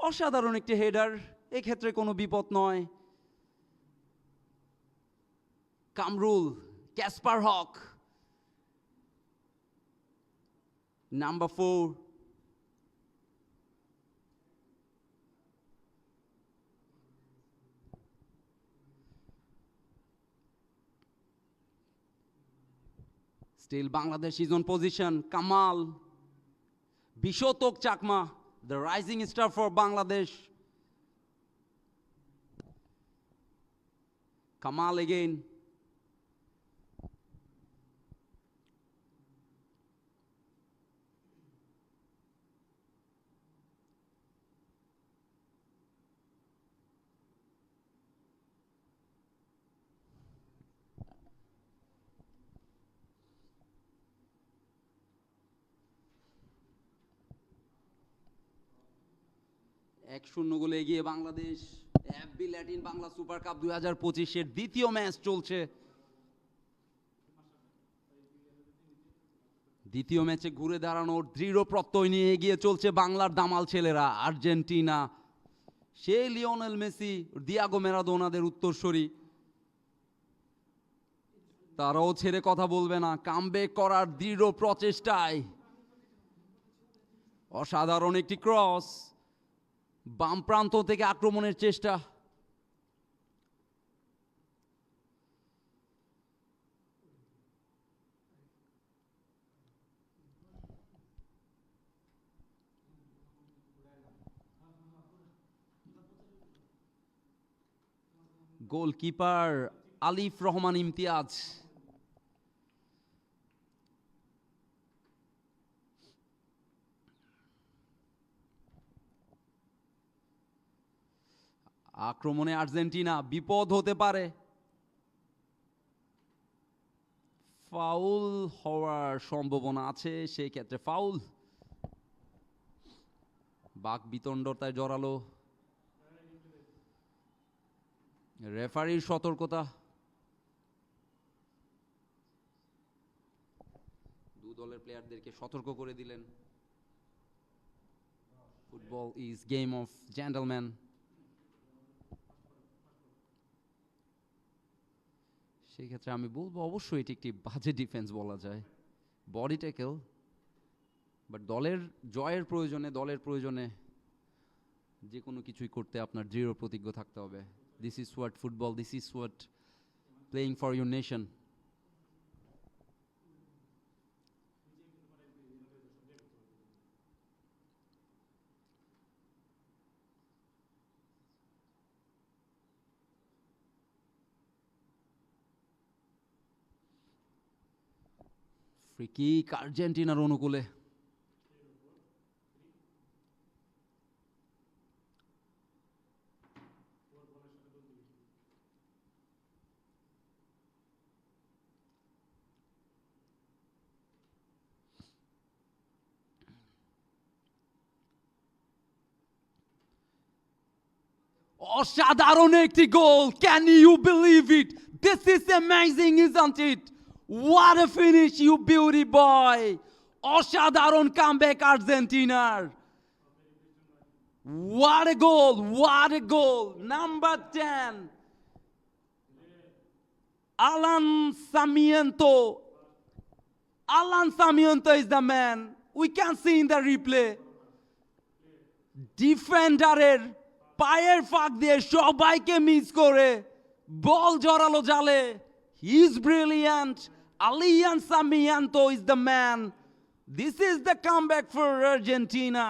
অসাধারণ একটি হেডার, এক্ষেত্রে কোনো বিপদ নয়। Kamrul, Kasper Haque, number 4। Still Bangladesh is on position. Kamal, Bishotok Chakma, the rising star for Bangladesh. Kamal again. এক শূন্য গোলে এগিয়ে Bangladesh. FB Latin Bangla Super Cup 2025-এর দ্বিতীয় ম্যাচ চলছে। দ্বিতীয় ম্যাচে ঘুরে দাঁড়ানোর দৃঢ় প্রত্যয় নিয়ে এগিয়ে চলছে বাংলার দামাল ছেলেরা, আর্জেন্টিনা। সে লিওনেল মেসি, দিয়াগো ম্যারাডোনাদের উত্তরসূরি, তারাও ছেড়ে কথা বলবে না, কামব্যাক করার দৃঢ় প্রচেষ্টায়। অসাধারণ একটি ক্রস, বাম প্রান্ত থেকে আক্রমণের চেষ্টা। গোলকিপার আলিফ রহমান ইমতিয়াজ। আক্রমণে আর্জেন্টিনা, বিপদ হতে পারে। ফাউল হওয়ার সম্ভাবনা আছে, সেই ক্ষেত্রে ফাউল। বাক বিতণ্ডতায় জড়ালো, রেফারির সতর্কতা। দু দলের প্লেয়ারদেরকে সতর্ক করে দিলেন। Football is game of gentleman. সেই ক্ষেত্রে আমি বলবো অবশ্যই এটি একটি বাজে ডিফেন্স বলা যায়, বডি ট্যাকেল। বাট দলের জয়ের প্রয়োজনে, দলের প্রয়োজনে যে কোনো কিছুই করতে আপনার দৃঢ় প্রতিজ্ঞ থাকতে হবে। This is what football, this is what playing for your nation. Free kick আর্জেন্টিনার অনুকূলে। অসাধারণ একটি goal, can you believe it? This is amazing, isn't it? What a finish, you beauty boy! অসাধারণ কামব্যাক আর্জেন্টিনার। What a goal! What a goal! Number 10, Alan Sarmiento. Alan Sarmiento is the man. We can see in the replay. ডিফেন্ডারের পায়ের ফাঁক দিয়ে সবাইকে miss করে বল জড়ালো জালে। He is brilliant. Alan Sarmiento is the man. This is the comeback for Argentina.